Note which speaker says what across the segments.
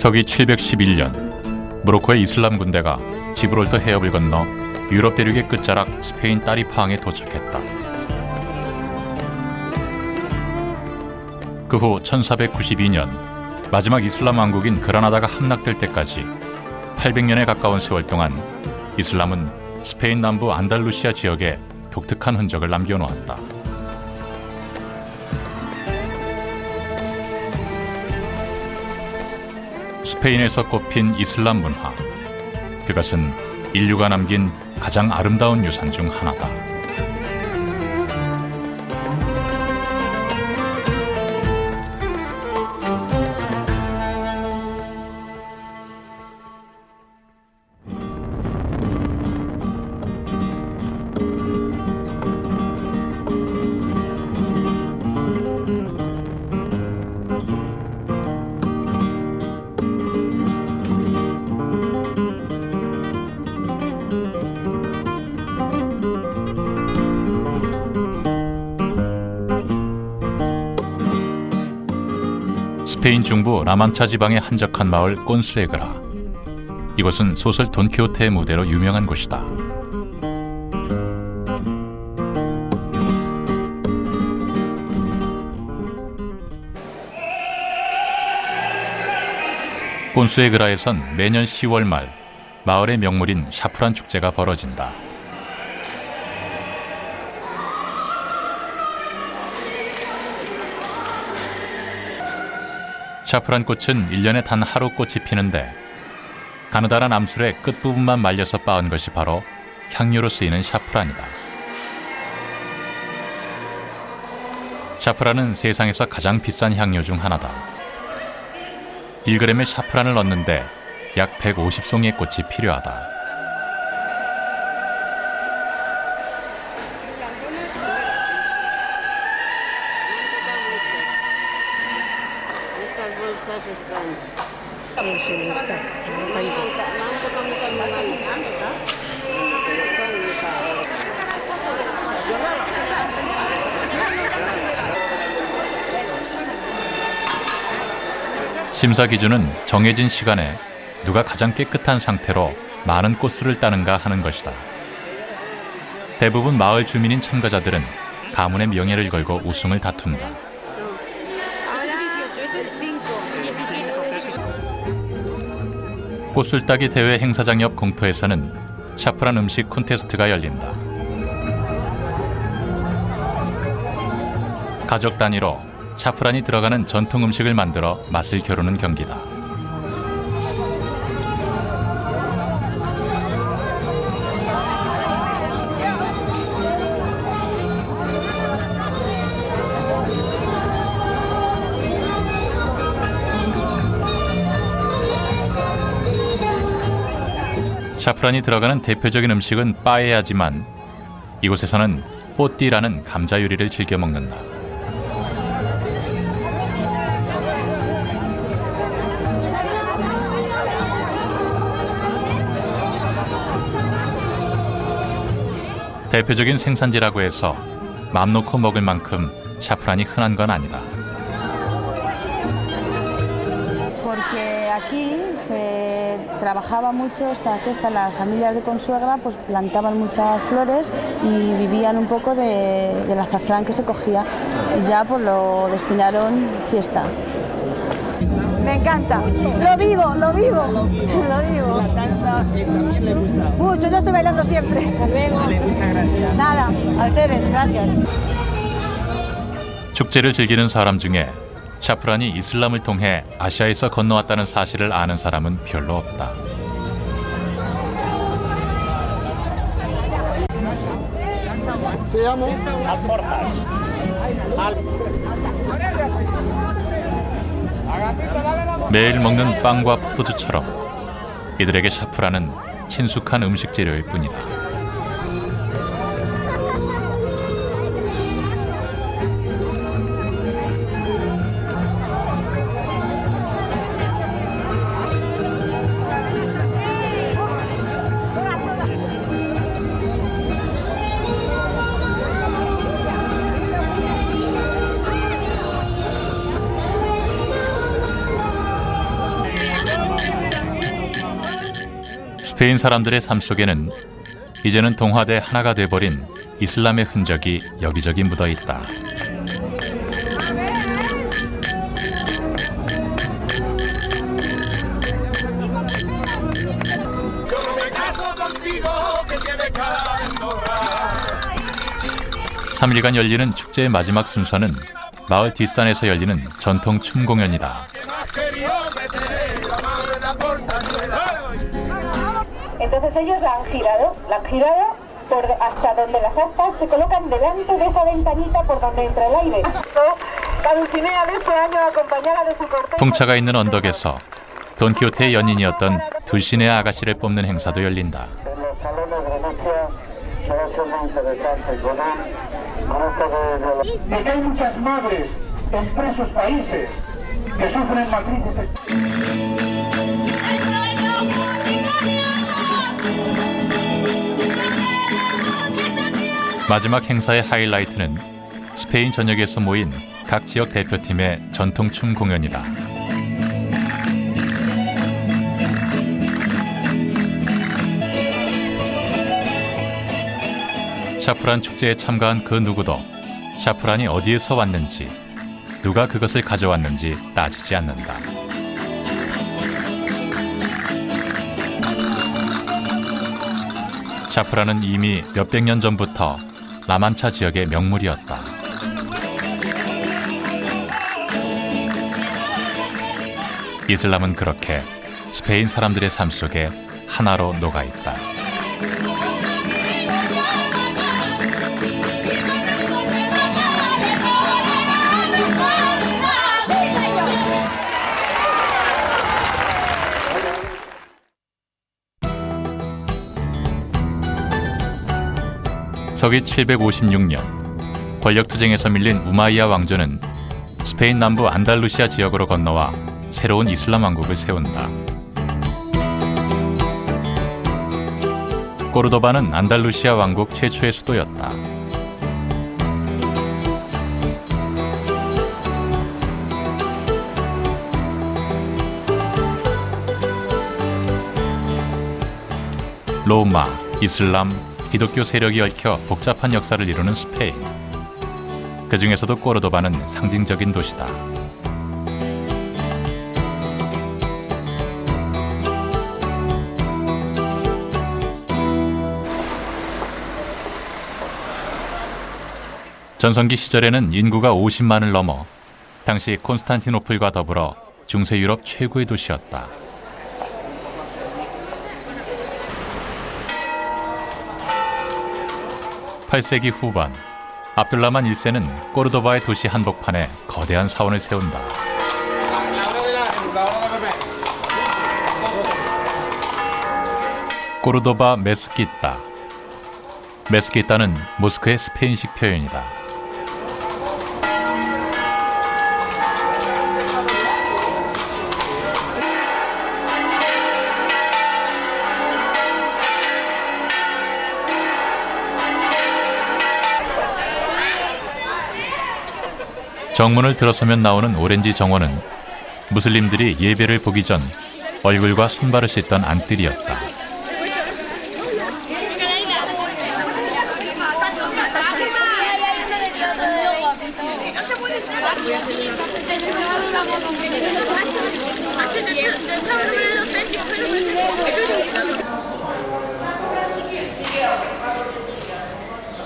Speaker 1: 서기 711년 모로코의 이슬람 군대가 지브롤터 해협을 건너 유럽 대륙의 끝자락 스페인 따리파항에 도착했다. 그 후 1492년 마지막 이슬람 왕국인 그라나다가 함락될 때까지 800년에 가까운 세월 동안 이슬람은 스페인 남부 안달루시아 지역에 독특한 흔적을 남겨놓았다. 스페인에서 꼽힌 이슬람 문화, 그것은 인류가 남긴 가장 아름다운 유산 중 하나다. 스페인 중부 라만차 지방의 한적한 마을 꼰수에그라. 이곳은 소설 돈키호테의 무대로 유명한 곳이다. 꼰수에그라에선 매년 10월 말 마을의 명물인 샤프란 축제가 벌어진다. 샤프란 꽃은 1년에 단 하루 꽃이 피는데 가느다란 암술의 끝부분만 말려서 빻은 것이 바로 향료로 쓰이는 샤프란이다. 샤프란은 세상에서 가장 비싼 향료 중 하나다. 1g의 샤프란을 넣는데 약 150송이의 꽃이 필요하다. 심사 기준은 정해진 시간에 누가 가장 깨끗한 상태로 많은 꽃술을 따는가 하는 것이다. 대부분 마을 주민인 참가자들은 가문의 명예를 걸고 우승을 다툰다. 꽃술 따기 대회 행사장 옆 공터에서는 샤프란 음식 콘테스트가 열린다. 가족 단위로 샤프란이 들어가는 전통 음식을 만들어 맛을 겨루는 경기다. 샤프란이 들어가는 대표적인 음식은 빠에야지만 이곳에서는 뽀띠라는 감자 요리를 즐겨 먹는다. 대표적인 생산지라고 해서 맘 놓고 먹을 만큼 샤프란이 흔한 건 아니다.
Speaker 2: Porque aquí se trabajaba mucho esta fiesta, las familias de consuegra pues plantaban muchas flores y vivían un poco del azafrán que se cogía y ya pues lo destinaron fiesta. Me encanta, lo vivo. La danza también le gusta. Mucho, yo estoy bailando siempre. Hasta luego. Vale, muchas gracias. Nada, a ustedes, gracias.
Speaker 1: 축제를 즐기는 사람 중에 샤프란이 이슬람을 통해 아시아에서 건너왔다는 사실을 아는 사람은 별로 없다. 매일 먹는 빵과 포도주처럼 이들에게 샤프란은 친숙한 음식 재료일 뿐이다. 스페인 사람들의 삶 속에는 이제는 동화대 하나가 돼버린 이슬람의 흔적이 여기저기 묻어 있다. (3) 일간 열리는 축제의 마지막 순서는 마을 뒷산에서 열리는 전통 춤 공연이다.
Speaker 3: Entonces ellos la han girado por hasta donde las astas se colocan delante de esa ventanita por donde entra el aire. La Dulcinea de este año acompañada de su cortejo.
Speaker 1: 풍차가 있는 언덕에서 돈키호테의 연인이었던 둘시네아 아가씨를 뽑는 행사도 열린다.
Speaker 4: De que hay muchas madres en presos países que sufren matrices.
Speaker 1: 마지막 행사의 하이라이트는 스페인 전역에서 모인 각 지역 대표팀의 전통 춤 공연이다. 샤프란 축제에 참가한 그 누구도 샤프란이 어디에서 왔는지, 누가 그것을 가져왔는지 따지지 않는다. 샤프란은 이미 몇백 년 전부터 라만차 지역의 명물이었다. 이슬람은 그렇게 스페인 사람들의 삶 속에 하나로 녹아있다. 서기 756년 권력투쟁에서 밀린 우마이야 왕조는 스페인 남부 안달루시아 지역으로 건너와 새로운 이슬람 왕국을 세운다. 꼬르도바는 안달루시아 왕국 최초의 수도였다. 로마, 이슬람, 기독교 세력이 얽혀 복잡한 역사를 이루는 스페인. 그 중에서도 꼬르도바는 상징적인 도시다. 전성기 시절에는 인구가 50만을 넘어 당시 콘스탄티노플과 더불어 중세 유럽 최고의 도시였다. (8세기) 후반 압둘라만 1세는 꼬르도바의 도시 한복판에 거대한 사원을 세운다. 꼬르도바 메스키타. 메스키타는 모스크의 스페인식 표현이다. 정문을 들어서면 나오는 오렌지 정원은 무슬림들이 예배를 보기 전 얼굴과 손발을 씻던 안뜰이었다.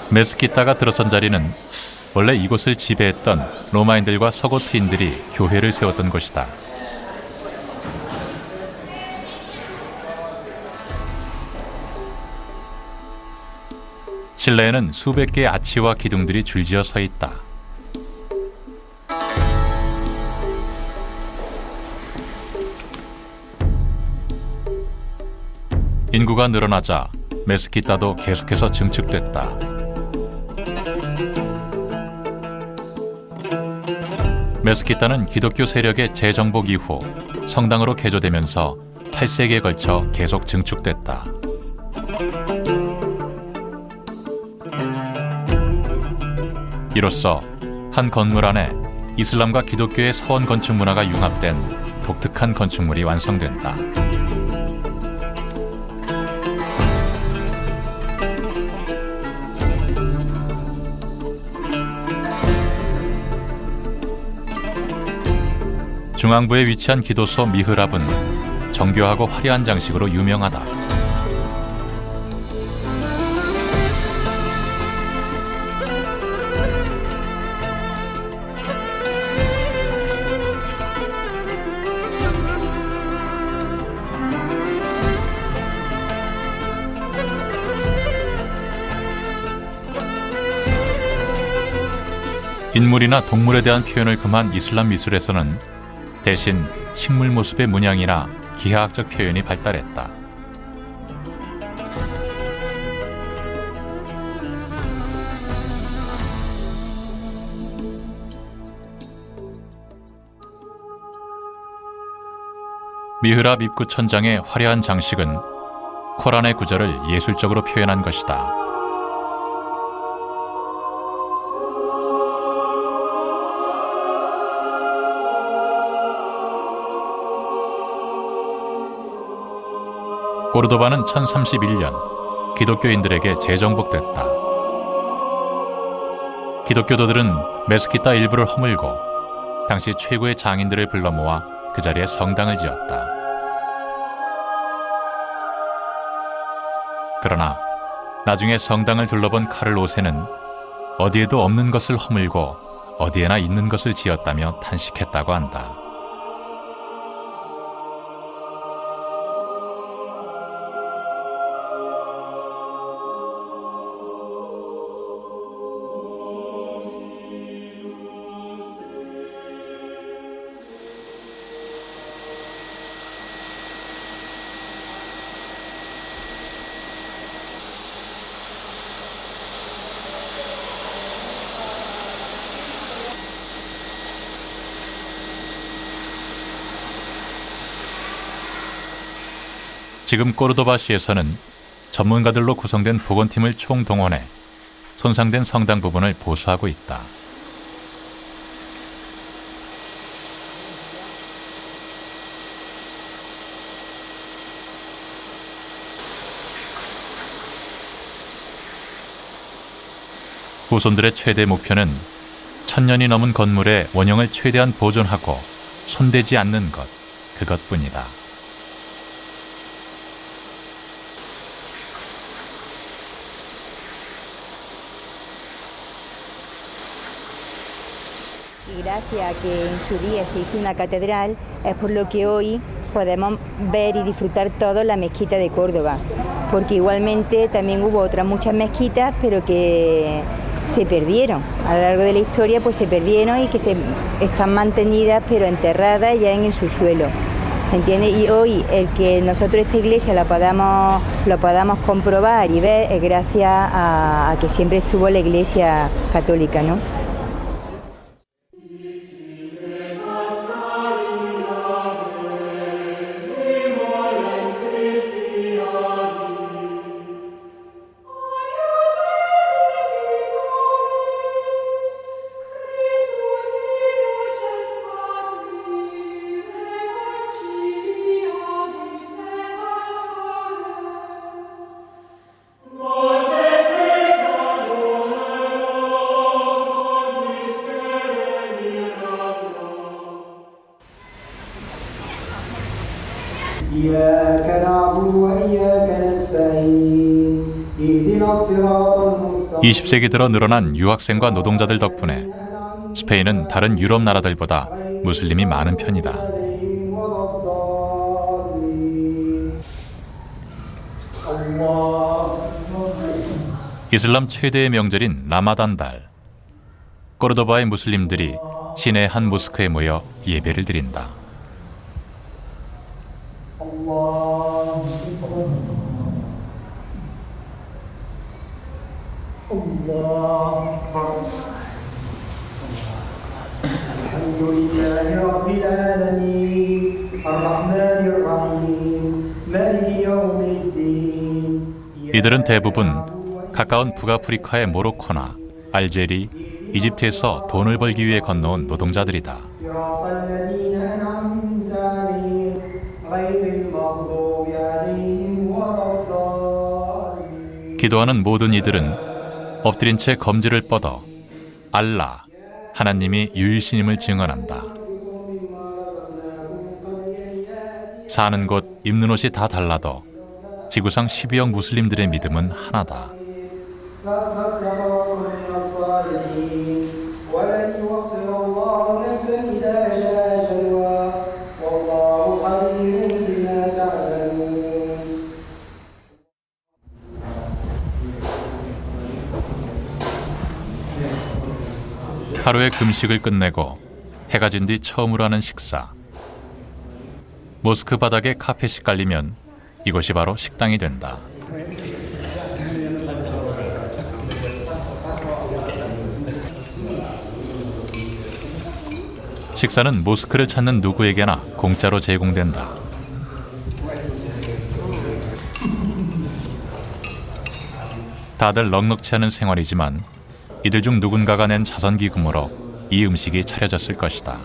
Speaker 1: 메스키타가 들어선 자리는 원래 이곳을 지배했던 로마인들과 서고트인들이 교회를 세웠던 곳이다. 실내에는 수백 개의 아치와 기둥들이 줄지어 서 있다. 인구가 늘어나자 메스키타도 계속해서 증축됐다. 메스키타는 기독교 세력의 재정복 이후 성당으로 개조되면서 8세기에 걸쳐 계속 증축됐다. 이로써 한 건물 안에 이슬람과 기독교의 서원 건축 문화가 융합된 독특한 건축물이 완성된다. 중앙부에 위치한 기도소 미흐랍은 정교하고 화려한 장식으로 유명하다. 인물이나 동물에 대한 표현을 금한 이슬람 미술에서는 대신 식물 모습의 문양이나 기하학적 표현이 발달했다. 미흐랍 입구 천장의 화려한 장식은 코란의 구절을 예술적으로 표현한 것이다. 고르도바는 1031년 기독교인들에게 재정복됐다. 기독교도들은 메스키타 일부를 허물고 당시 최고의 장인들을 불러 모아 그 자리에 성당을 지었다. 그러나 나중에 성당을 둘러본 카를 5세는 어디에도 없는 것을 허물고 어디에나 있는 것을 지었다며 탄식했다고 한다. 지금 꼬르도바시에서는 전문가들로 구성된 복원팀을 총동원해 손상된 성당 부분을 보수하고 있다. 후손들의 최대 목표는 1000년이 넘은 건물의 원형을 최대한 보존하고 손대지 않는 것, 그것뿐이다.
Speaker 5: Y gracias a que en su día se hizo una catedral, es por lo que hoy podemos ver y disfrutar todos la mezquita de Córdoba, porque igualmente también hubo otras muchas mezquitas, pero que se perdieron. A lo largo de la historia pues se perdieron y que están mantenidas pero enterradas ya en el subsuelo. ¿Entiendes? Y hoy el que nosotros esta iglesia lo podamos comprobar y ver es gracias a que siempre estuvo la iglesia católica, ¿no?
Speaker 6: إياك نعبد وإياك نستعين اهدنا الصراط المستقيم
Speaker 1: 20세기 들어 늘어난 유학생과 노동자들 덕분에 스페인은 다른 유럽 나라들보다 무슬림이 많은 편이다. 이슬람 최대의 명절인 라마단 달, 꼬르도바의 무슬림들이 시내 한 모스크에 모여 예배를 드린다.
Speaker 6: الحمد لله رب العالمين الرحمن الرحيم مالك يوم الدين
Speaker 1: 이들은 대부분 가까운 북아프리카의 모로코나 알제리, 이집트에서 돈을 벌기 위해 건너온 노동자들이다.
Speaker 6: صراط الذين أنعمت عليهم غير المغضوب عليهم ولا الضالين
Speaker 1: 기도하는 모든 이들은 엎드린 채 검지를 뻗어 알라, 하나님이 유일신임을 증언한다. 사는 곳, 입는 옷이 다 달라도 지구상 12억 무슬림들의 믿음은 하나다.
Speaker 6: قد صدق وكن من الصالحين ولن يوفر الله نفسا إذا جاء أجلها والله خبير بما تعملون.
Speaker 1: 하루의 금식을 끝내고 해가 진 뒤 처음으로 하는 식사. 모스크 바닥에 카펫이 깔리면 이곳이 바로 식당이 된다. 식사는 모스크를 찾는 누구에게나 공짜로 제공된다. 다들 넉넉치 않은 생활이지만 이들 중 누군가가 낸 자선기금으로 이 음식이 차려졌을 것이다.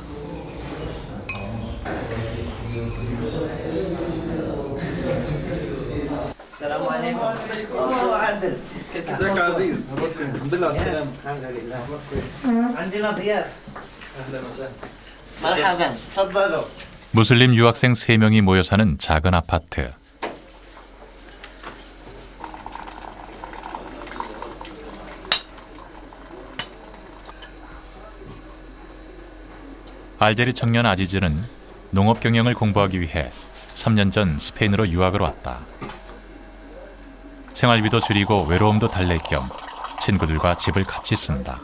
Speaker 7: ازيك يا عزيز؟ الحمد لله على السلامة. الحمد لله. عندنا ضياف. اهلا وسهلا. مرحبا. تفضلوا.
Speaker 1: 무슬림 유학생 3명이 모여 사는 작은 아파트. 알제리 청년 아지즈는 농업 경영을 공부하기 위해 3년 전 스페인으로 유학을 왔다. 생활비도 줄이고 외로움도 달랠 겸 친구들과 집을 같이 쓴다.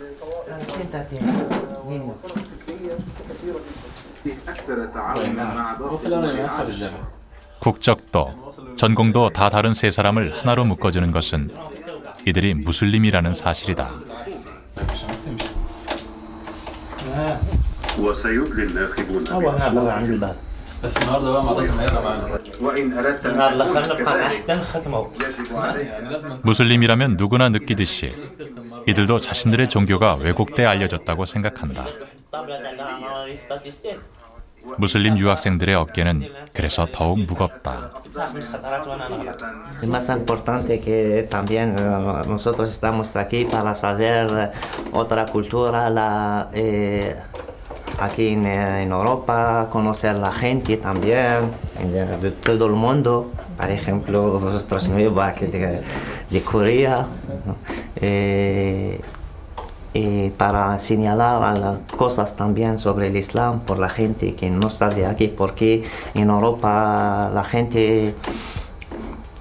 Speaker 1: 국적도, 전공도 다 다른 세 사람을 하나로 묶어주는 것은 이들이 무슬림이라는 사실이다.
Speaker 8: وسيدلي الناخبون
Speaker 7: بس النهارده بقى معتصم هيبقى معانا.
Speaker 8: وإن أردت أن
Speaker 7: النهارده
Speaker 8: تكون
Speaker 7: خلينا
Speaker 8: كذلك
Speaker 7: نحتن ختمه.
Speaker 8: يجب عليك
Speaker 7: يعني لازم
Speaker 1: 무슬림이라면 누구나 느끼듯이 이들도 자신들의 종교가 왜곡돼 알려졌다고 생각한다. 무슬림 유학생들의 어깨는 그래서 더욱 무겁다.
Speaker 9: Es más importante que también nosotros estamos aquí para saber otra cultura, aquí en Europa, conocer la gente también de todo el mundo. Por ejemplo, nosotros nuevos aquí de Corea. ¿No? Y para señalar las cosas también sobre el Islam por la gente que no sabe aquí, porque en Europa la gente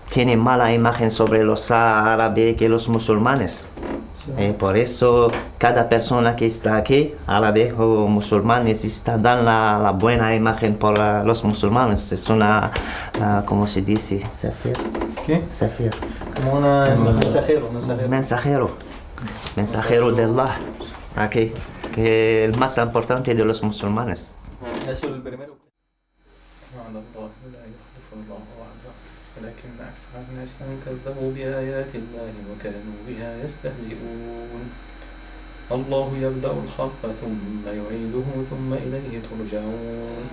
Speaker 9: tiene mala imagen sobre los árabes que los musulmanes. Por eso cada persona que está aquí, árabe o musulmán, necesita dar la buena imagen por los musulmanes. Es una, ¿cómo se dice? Safir.
Speaker 7: ¿Qué?
Speaker 9: Safir.
Speaker 7: como un mensajero.
Speaker 9: Mensajero de Allah, aquí, que es el más importante de los musulmanes.
Speaker 7: Eso es el primero. وعلى الله لا يخلف الله وعده ولكن أكثر الناس كذبوا بآيات الله وكانوا بها يستهزئون. الله يبدأ الخلق ثم يعيده ثم إليه ترجعون.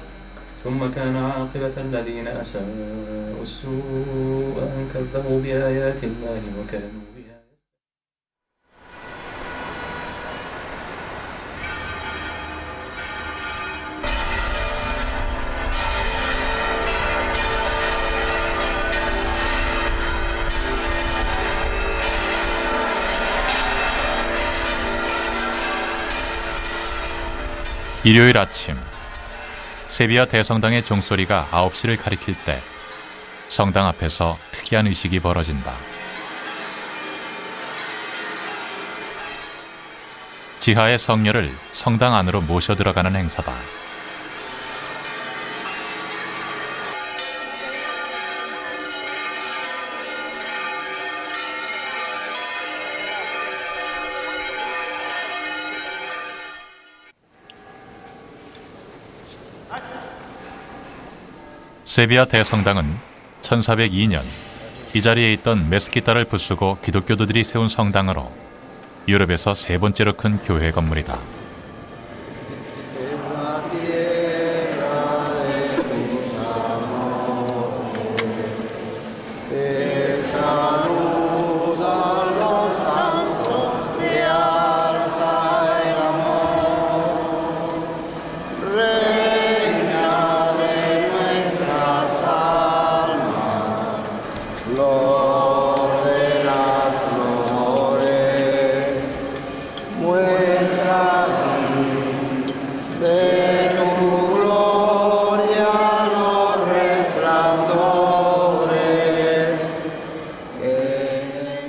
Speaker 7: ثم كان عاقبة الذين أساءوا السوء أن كذبوا بآيات الله وكانوا بها.
Speaker 1: 일요일 아침, 세비야 대성당의 종소리가 9시를 가리킬 때 성당 앞에서 특이한 의식이 벌어진다. 지하의 성녀를 성당 안으로 모셔 들어가는 행사다. 세비야 대성당은 1402년 이 자리에 있던 메스키타를 부수고 기독교도들이 세운 성당으로 유럽에서 3번째로 큰 교회 건물이다.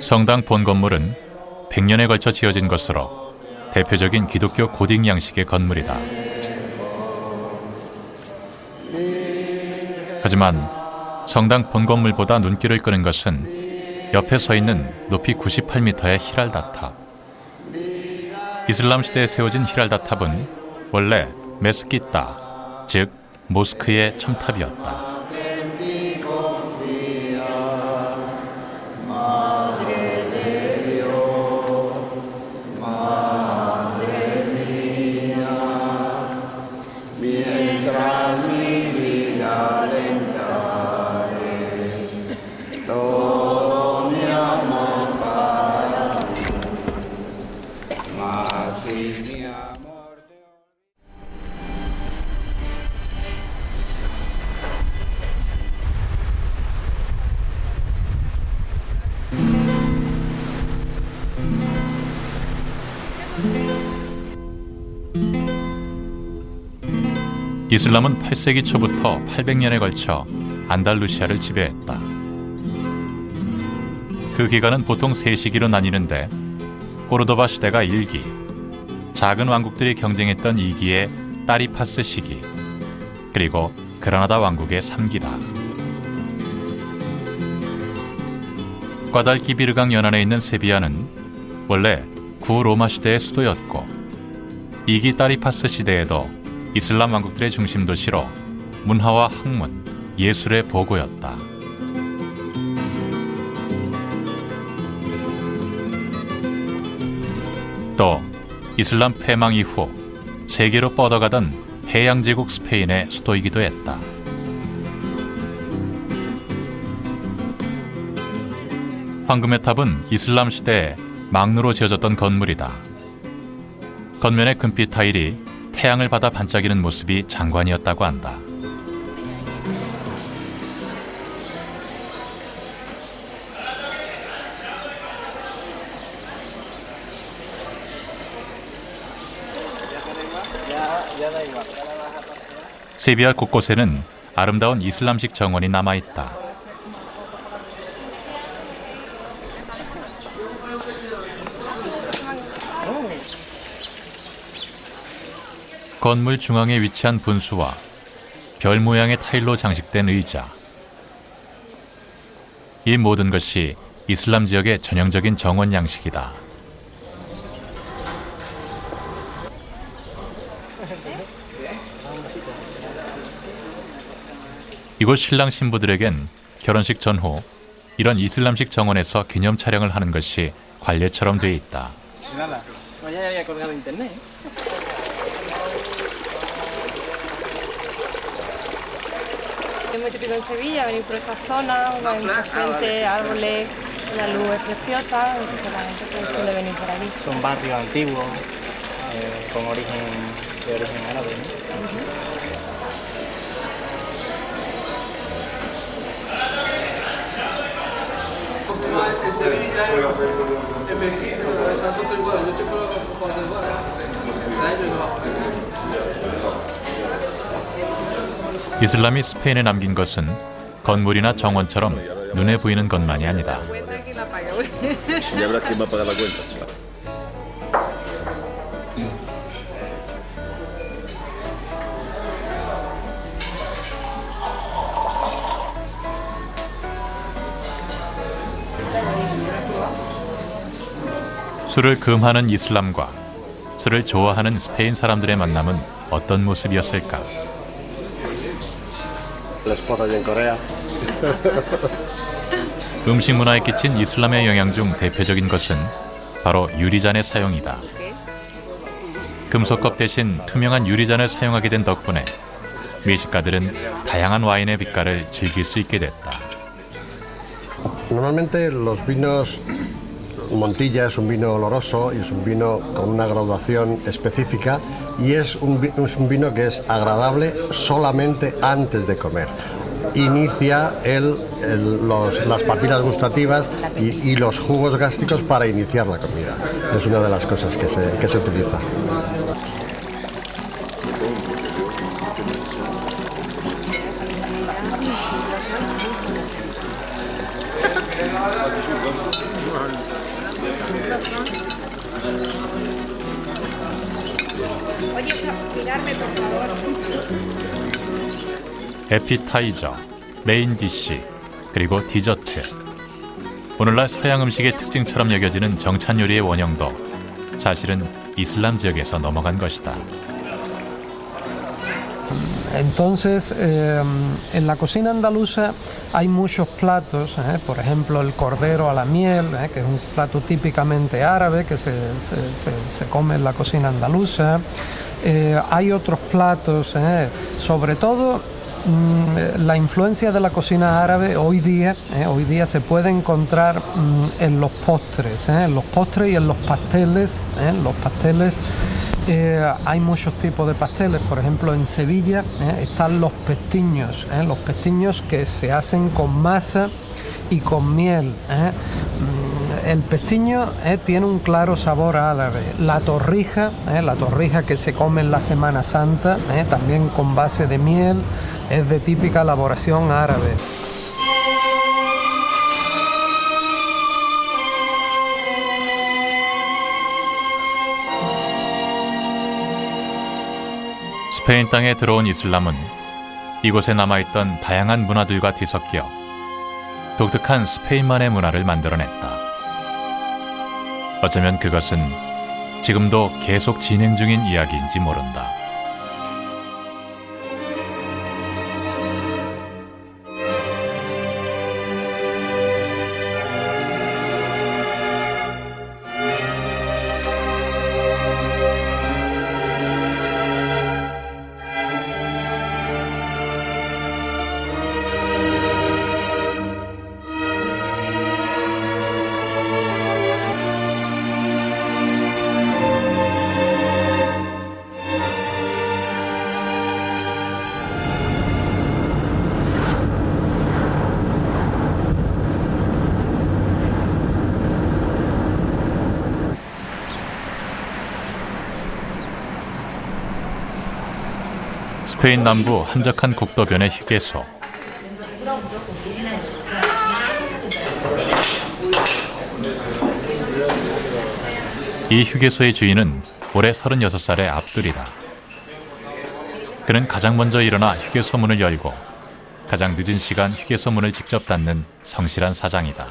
Speaker 1: 성당 본 건물은 100년에 걸쳐 지어진 것으로 대표적인 기독교 고딕 양식의 건물이다. 하지만 성당 본 건물보다 눈길을 끄는 것은 옆에 서 있는 높이 98m의 히랄다탑. 이슬람 시대에 세워진 히랄다탑은 원래 메스키타, 즉 모스크의 첨탑이었다. 이슬람은 8세기 초부터 800년에 걸쳐 안달루시아를 지배했다. 그 기간은 보통 3시기로 나뉘는데 꼬르도바 시대가 1기, 작은 왕국들이 경쟁했던 2기의 따리파스 시기, 그리고 그라나다 왕국의 3기다. 과달키비르강 연안에 있는 세비야는 원래 구로마 시대의 수도였고 2기 따리파스 시대에도 이슬람 왕국들의 중심 도시로 문화와 학문, 예술의 보고였다. 또 이슬람 패망 이후 세계로 뻗어가던 해양제국 스페인의 수도이기도 했다. 황금의 탑은 이슬람 시대에 망루로 지어졌던 건물이다. 겉면의 금빛 타일이 태양을 받아 반짝이는 모습이 장관이었다고 한다. 세비야 곳곳에는 아름다운 이슬람식 정원이 남아있다. 건물 중앙에 위치한 분수와 별 모양의 타일로 장식된 의자. 이 모든 것이 이슬람 지역의 전형적인 정원 양식이다. 이곳 신랑 신부들에겐 결혼식 전후 이런 이슬람식 정원에서 기념 촬영을 하는 것이 관례처럼 돼 있다.
Speaker 10: Es muy típico en Sevilla venir por esta zona, hay mucha gente, árboles, la luz es preciosa, entonces la gente pues suele venir por aquí.
Speaker 11: Son barrios antiguos, con de origen árabe, ¿no?
Speaker 1: 이슬람이 스페인에 남긴 것은 건물이나 정원처럼 눈에 보이는 것만이 아니다. 술을 금하는 이슬람과 술을 좋아하는 스페인 사람들의 만남은 어떤 모습이었을까? 음식 문화에 끼친 이슬람의 영향 중 대표적인 것은 바로 유리잔의 사용이다. 금속컵 대신 투명한 유리잔을 사용하게 된 덕분에 미식가들은 다양한 와인의 빛깔을 즐길 수 있게 됐다.
Speaker 12: Normalmente los vinos Montilla es un vino oloroso y es un vino con una graduación específica y es un vino que es agradable solamente antes de comer. Inicia las papilas gustativas y los jugos gástricos para iniciar la comida. Es una de las cosas que se utiliza.
Speaker 1: 에피타이저, 메인 디시, 그리고 디저트. 오늘날 서양 음식의 특징처럼 여겨지는 정찬 요리의 원형도 사실은 이슬람 지역에서 넘어간 것이다.
Speaker 13: Entonces, en la cocina andaluza hay muchos platos, por ejemplo el cordero a la miel, que es un plato típicamente árabe que se come en la cocina andaluza. Hay otros platos, sobre todo la influencia de la cocina árabe hoy día se puede encontrar en los postres y en los pasteles. Hay muchos tipos de pasteles, por ejemplo en Sevilla están los pestiños que se hacen con masa y con miel. El pestiño tiene un claro sabor árabe. La torrija que se come en la Semana Santa, también con base de miel, es de típica elaboración árabe.
Speaker 1: 스페인 땅에 들어온 이슬람은 이곳에 남아있던 다양한 문화들과 뒤섞여 독특한 스페인만의 문화를 만들어냈다. 어쩌면 그것은 지금도 계속 진행 중인 이야기인지 모른다. 스페인 남부 한적한 국도변의 휴게소. 이 휴게소의 주인은 올해 36살의 압둘이다. 그는 가장 먼저 일어나 휴게소 문을 열고 가장 늦은 시간 휴게소 문을 직접 닫는 성실한 사장이다.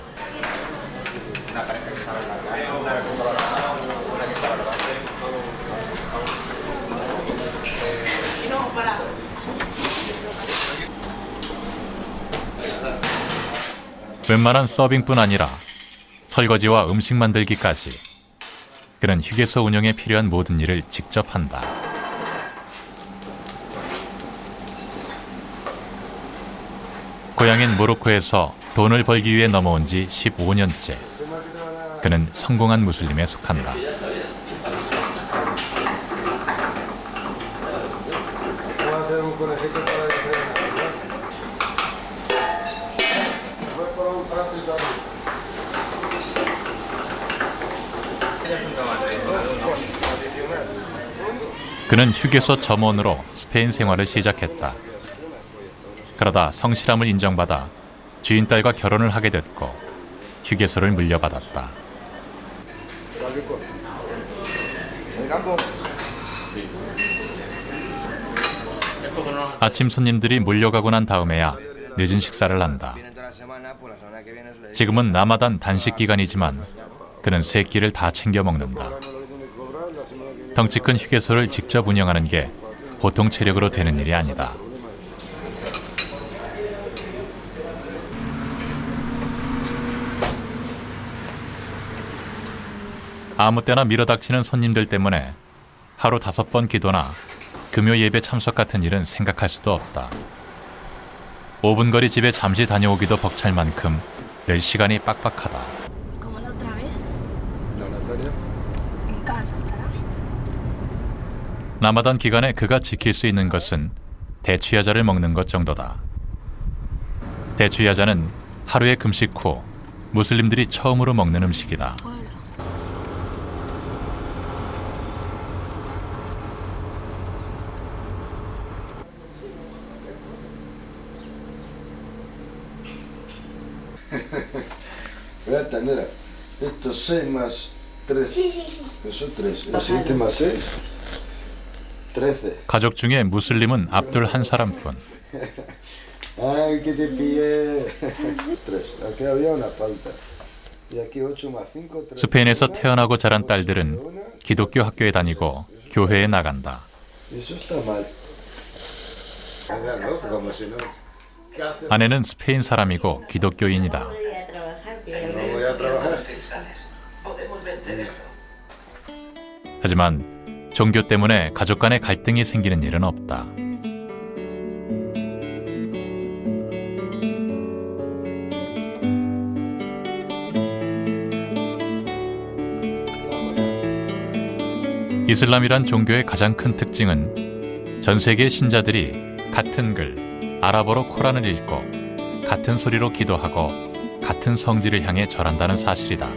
Speaker 1: 웬만한 서빙뿐 아니라 설거지와 음식 만들기까지 그는 휴게소 운영에 필요한 모든 일을 직접 한다. 고향인 모로코에서 돈을 벌기 위해 넘어온 지 15년째. 그는 성공한 무슬림에 속한다. 그는 휴게소 점원으로 스페인 생활을 시작했다. 그러다 성실함을 인정받아 주인 딸과 결혼을 하게 됐고 휴게소를 물려받았다. 아침 손님들이 몰려가고 난 다음에야 늦은 식사를 한다. 지금은 라마단 단식 기간이지만 그는 세 끼를 다 챙겨 먹는다. 덩치 큰 휴게소를 직접 운영하는 게 보통 체력으로 되는 일이 아니다. 아무 때나 밀어닥치는 손님들 때문에 하루 5번 기도나 금요 예배 참석 같은 일은 생각할 수도 없다. 5분 거리 집에 잠시 다녀오기도 벅찰 만큼 늘 시간이 빡빡하다. 라마단 기간에 그가 지킬 수 있는 것은 대추야자를 먹는 것 정도다. 대추야자는 하루의 금식 후 무슬림들이 처음으로 먹는 음식이다.
Speaker 14: Mira, esto es 6 más 3. Sí. Eso 3. 7 más 6.
Speaker 1: 가족 중에 무슬림은 압둘 한 사람뿐.
Speaker 14: Ay, que te pillé. 3. Aquí había una falta. Y aquí 8 más 5, 3.
Speaker 1: 스페인에서 태어나고 자란 딸들은 기독교 학교에 다니고 교회에 나간다.
Speaker 14: Eso está mal. Háganlo, como si no.
Speaker 1: 아내는 스페인 사람이고 기독교인이다.
Speaker 14: No voy a trabajar.
Speaker 1: 하지만 종교 때문에 가족 간의 갈등이 생기는 일은 없다. 이슬람이란 종교의 가장 큰 특징은 전 세계 신자들이 같은 글, 아랍어로 코란을 읽고 같은 소리로 기도하고 같은 성지를 향해 절한다는 사실이다.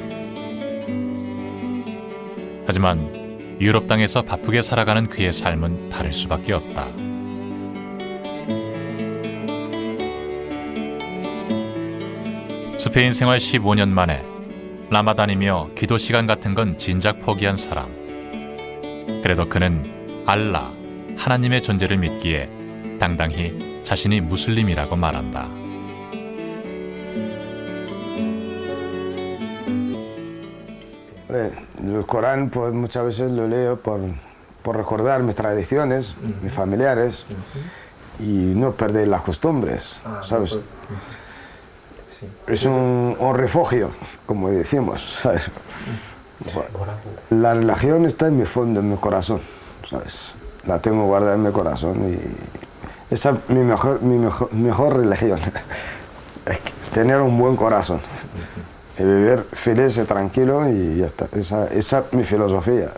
Speaker 1: 하지만 유럽 땅에서 바쁘게 살아가는 그의 삶은 다를 수밖에 없다. 스페인 생활 15년 만에 라마단이며 기도 시간 같은 건 진작 포기한 사람. 그래도 그는 알라, 하나님의 존재를 믿기에 당당히 자신이 무슬림이라고 말한다.
Speaker 14: El Corán, pues muchas veces lo leo por recordar mis tradiciones, mis familiares, y no perder las costumbres, ¿sabes? Es un refugio, como decimos, ¿sabes? La religión está en mi fondo, en mi corazón, ¿sabes? La tengo guardada en mi corazón y esa es mi mejor religión. Es tener un buen corazón y vivir feliz y tranquilo y ya está. Esa es mi filosofía.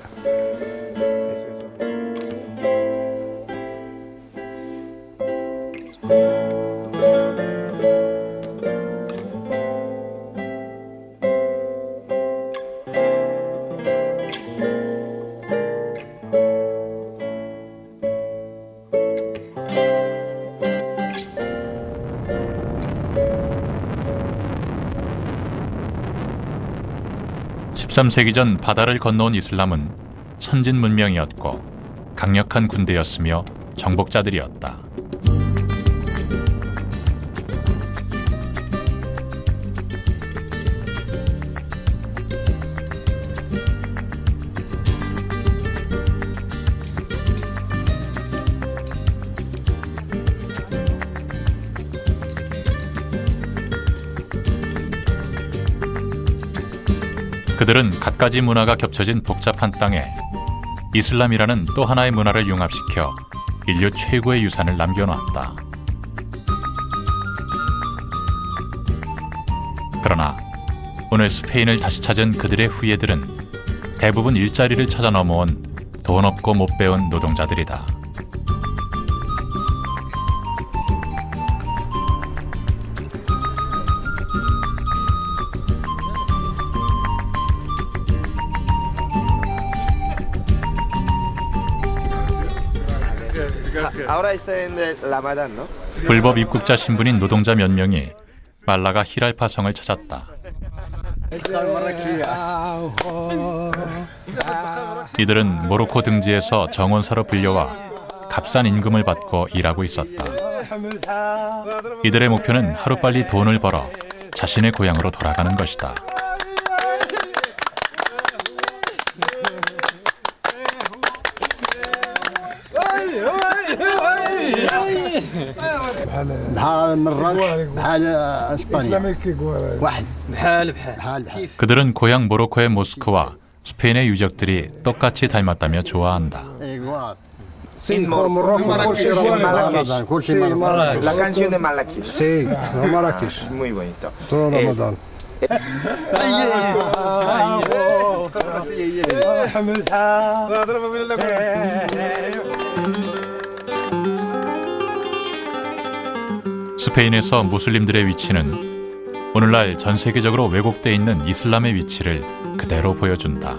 Speaker 1: (13세기) 전 바다를 건너온 이슬람은 선진 문명이었고 강력한 군대였으며 정복자들이었다. 그들은 갖가지 문화가 겹쳐진 복잡한 땅에 이슬람이라는 또 하나의 문화를 융합시켜 인류 최고의 유산을 남겨놓았다. 그러나 오늘 스페인을 다시 찾은 그들의 후예들은 대부분 일자리를 찾아 넘어온 돈 없고 못 배운 노동자들이다.
Speaker 14: Ahora está en el Ramadán, ¿no?
Speaker 1: 불법 입국자 신분인 노동자 몇 명이 말라가 히랄파성을 찾았다. 이들은 모로코 등지에서 정원사로 불려와 값싼 임금을 받고 일하고 있었다. 이들의 목표는 하루빨리 돈을 벌어 자신의 고향으로 돌아가는 것이다. 그들은 고향 모로코의 모스크와 스페인의 유적들이 똑같이 닮았다며 좋아한다.
Speaker 11: La canción de Marrakech.
Speaker 12: Sí, Marrakech.
Speaker 11: Muy bonito.
Speaker 12: Todo Ramadán.
Speaker 1: 스페인에서 무슬림들의 위치는 오늘날 전 세계적으로 왜곡돼 있는 이슬람의 위치를 그대로 보여준다.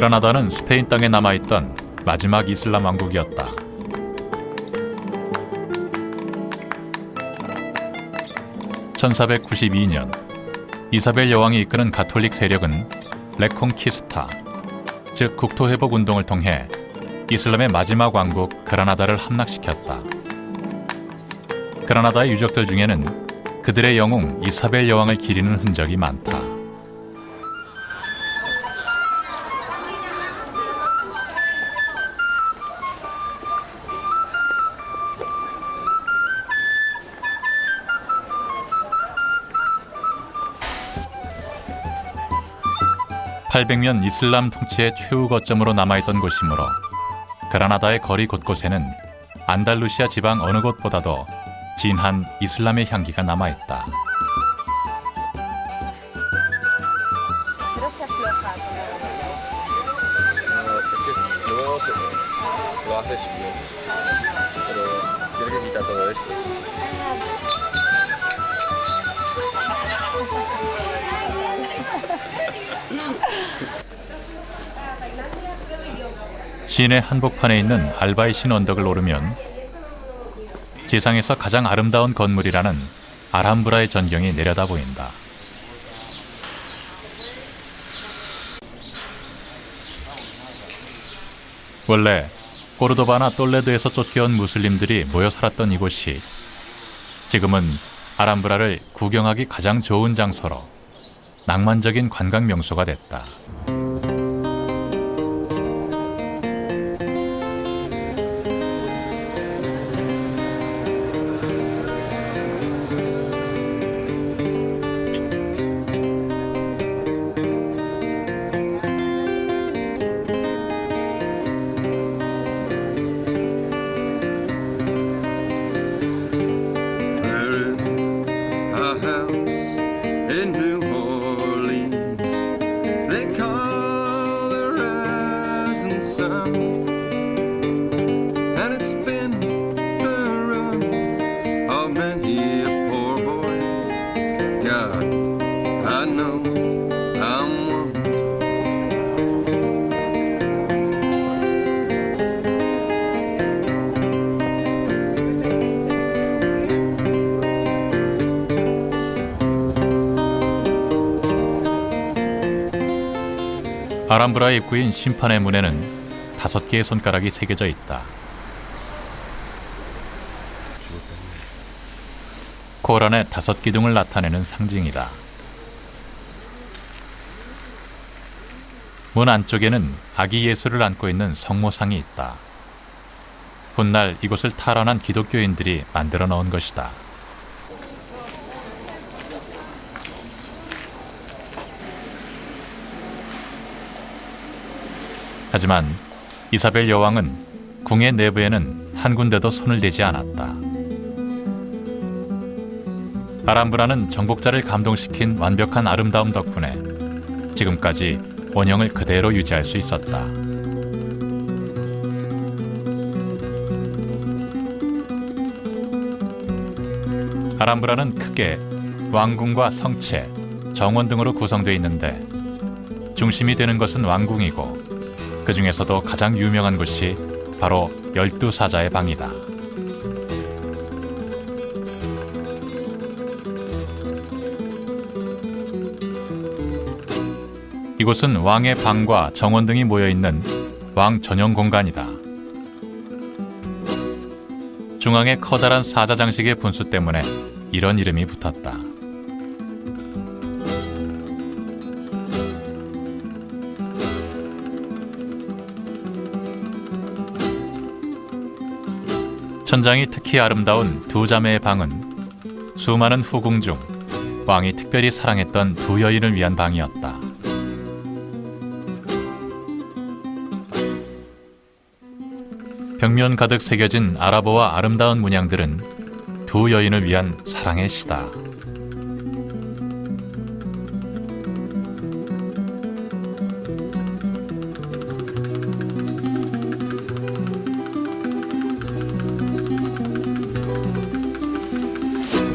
Speaker 1: 그라나다는 스페인 땅에 남아있던 마지막 이슬람 왕국이었다. (1492년) 이사벨 여왕이 이끄는 가톨릭 세력은 레콩키스타, 즉 국토회복 운동을 통해 이슬람의 마지막 왕국 그라나다를 함락시켰다. 그라나다의 유적들 중에는 그들의 영웅 이사벨 여왕을 기리는 흔적이 많다. (800년) 이슬람 통치의 최후 거점으로 남아있던 곳이므로 그라나다의 거리 곳곳에는 안달루시아 지방 어느 곳보다도 진한 이슬람의 향기가 남아있다. 시내 한복판에 있는 알바이신 언덕을 오르면 지상에서 가장 아름다운 건물이라는 알함브라의 전경이 내려다 보인다. 원래 꼬르도바나 똘레도에서 쫓겨온 무슬림들이 모여 살았던 이곳이 지금은 알함브라를 구경하기 가장 좋은 장소로 낭만적인 관광 명소가 됐다. 알함브라의 입구인 심판의 문에는 5개의 손가락이 새겨져 있다. 코란의 5기둥을 나타내는 상징이다. 문 안쪽에는 아기 예수를 안고 있는 성모상이 있다. 훗날 이곳을 탈환한 기독교인들이 만들어 넣은 것이다. 하지만 이사벨 여왕은 궁의 내부에는 한 군데도 손을 대지 않았다. 알함브라는 정복자를 감동시킨 완벽한 아름다움 덕분에 지금까지 원형을 그대로 유지할 수 있었다. 알함브라는 크게 왕궁과 성체, 정원 등으로 구성되어 있는데 중심이 되는 것은 왕궁이고 그 중에서도 가장 유명한 곳이 바로 12사자의 방이다. 이곳은 왕의 방과 정원 등이 모여있는 왕 전용 공간이다. 중앙에 커다란 사자 장식의 분수 때문에 이런 이름이 붙었다. 천장이 특히 아름다운 두 자매의 방은 수많은 후궁 중 왕이 특별히 사랑했던 두 여인을 위한 방이었다. 벽면 가득 새겨진 아랍어와 아름다운 문양들은 두 여인을 위한 사랑의 시다.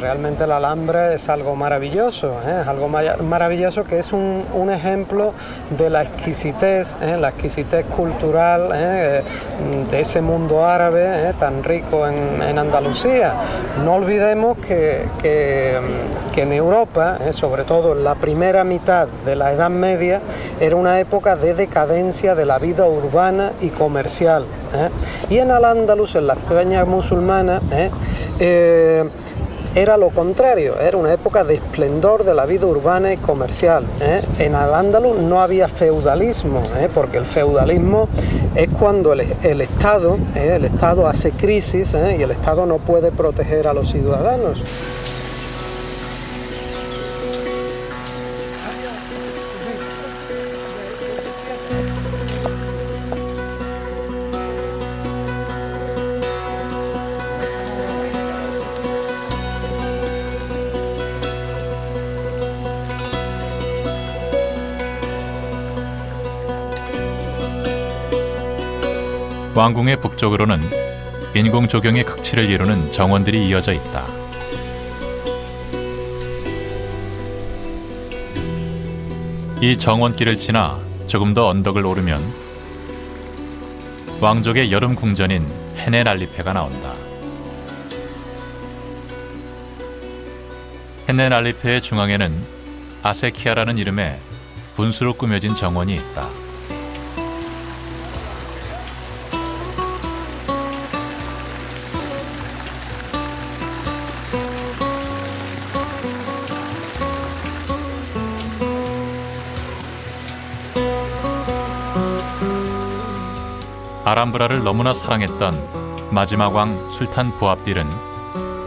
Speaker 13: realmente la Alhambra es algo maravilloso, es algo maravilloso que es un ejemplo de la exquisitez cultural de ese mundo árabe tan rico en Andalucía. No olvidemos que en Europa, sobre todo en la primera mitad de la Edad Media, era una época de decadencia de la vida urbana y comercial. Y en Al-Ándalus, en la España musulmana, era lo contrario, era una época de esplendor de la vida urbana y comercial. En Al-Ándalus no había feudalismo, porque el feudalismo es cuando el Estado hace crisis y el Estado no puede proteger a los ciudadanos.
Speaker 1: 왕궁의 북쪽으로는 인공 조경의 극치를 이루는 정원들이 이어져 있다. 이 정원길을 지나 조금 더 언덕을 오르면 왕족의 여름 궁전인 헤넨 알리페가 나온다. 헤넨 알리페의 중앙에는 아세키아라는 이름의 분수로 꾸며진 정원이 있다. 알함브라를 너무나 사랑했던 마지막 왕 술탄 부압딜은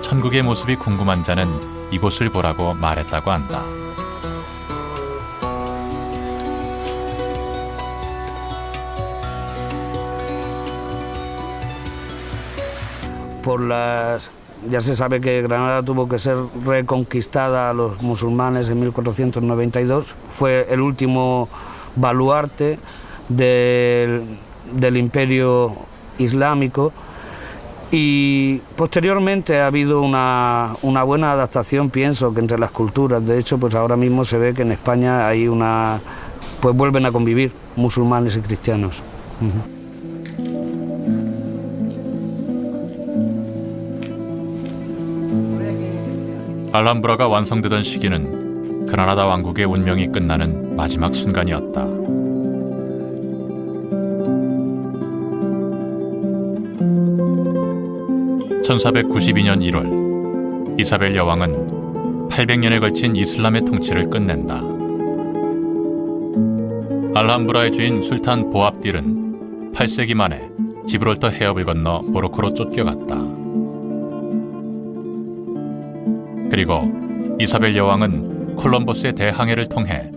Speaker 1: 천국의 모습이 궁금한 자는 이곳을 보라고 말했다고 한다.
Speaker 15: Ya se sabe que Granada tuvo que ser reconquistada a los musulmanes en 1492. Fue el último baluarte del imperio islámico y posteriormente ha habido una buena adaptación, pienso, que entre las culturas. De hecho, pues ahora mismo se ve que en España hay pues vuelven a convivir musulmanes y cristianos.
Speaker 1: 알함브라가 완성되던 시기는 그라나다 왕국의 운명이 끝나는 마지막 순간이었다. (1492년 1월) 이사벨 여왕은 800년에 걸친 이슬람의 통치를 끝낸다. 알함브라의 주인 술탄 보압딜은 8세기 만에 지브롤터 해협을 건너 모로코로 쫓겨갔다. 그리고 이사벨 여왕은 콜럼버스의 대항해를 통해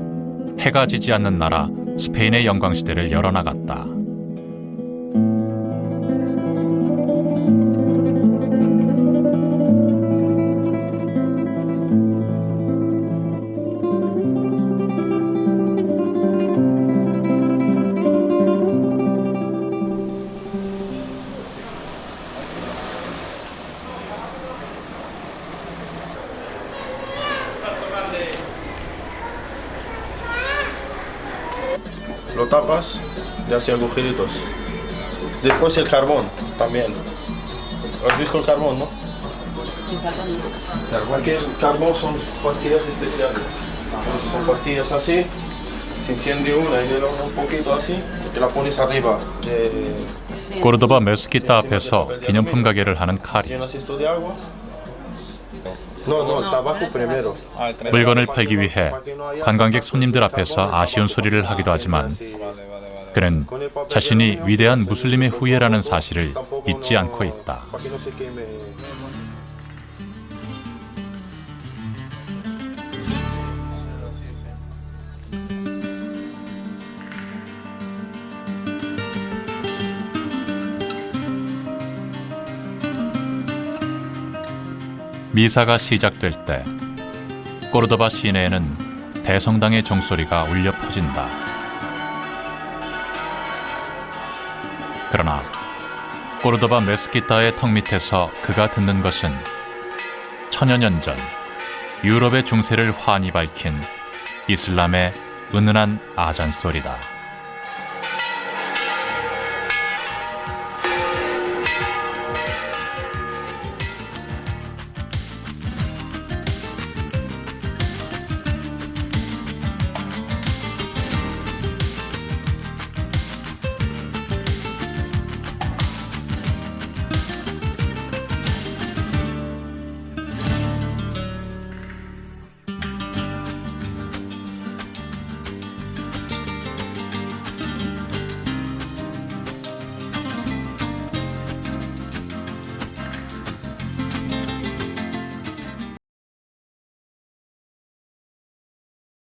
Speaker 1: 해가 지지 않는 나라 스페인의 영광시대를 열어나갔다.
Speaker 16: Lo tapas y hace agujeritos. Después el carbón también. ¿Has visto el carbón, no? Aquí el carbón son pastillas especiales. Son pastillas así, se enciende una y le das un poquito así y la pones arriba.
Speaker 1: 꼬르도바 메스키타 앞에서 기념품 가게를 하는 카리.
Speaker 16: Llenas esto de agua. No, el tabaco primero.
Speaker 1: 물건을 팔기 위해 관광객 손님들 앞에서 아쉬운 소리를 하기도 하지만 그는 자신이 위대한 무슬림의 후예라는 사실을 잊지 않고 있다. 미사가 시작될 때 꼬르도바 시내에는 대성당의 종소리가 울려 퍼진다. 그러나 꼬르도바 메스키타의 턱 밑에서 그가 듣는 것은 천여 년 전 유럽의 중세를 환히 밝힌 이슬람의 은은한 아잔 소리다.